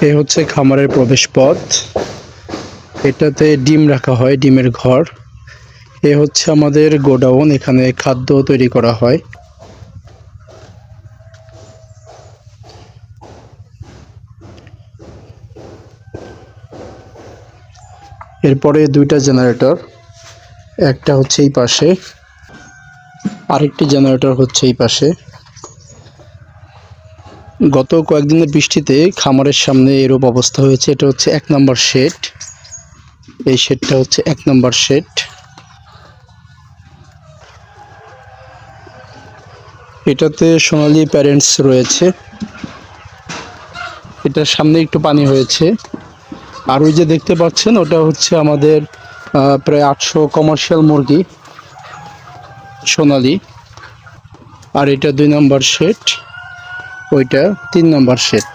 এ হচ্ছে খামারের প্রবেশ পথ। এটাতে ডিম রাখা হয়, ডিমের ঘর। এ হচ্ছে আমাদের গোডাউন, এখানে খাদ্য তৈরি করা হয়। এরপরে দুইটা জেনারেটর, একটা হচ্ছে এই পাশে, আরেকটি জেনারেটর হচ্ছে এই পাশে। গত কয়েকদিনের বৃষ্টিতে খামারের সামনে এরূপ অবস্থা হয়েছে। এটা হচ্ছে 1 নম্বর শেড। এই শেডটা হচ্ছে 1 নম্বর শেড। এটাতে সোনালী প্যারেন্টস রয়েছে। এটার সামনে একটু পানি হয়েছে। আর ওই যে দেখতে পাচ্ছেন, ওটা হচ্ছে আমাদের প্রায় 800 কমার্শিয়াল মুরগি সোনালী। আর এটা 2 নম্বর শেড, ওইটা 3 নম্বর শেড।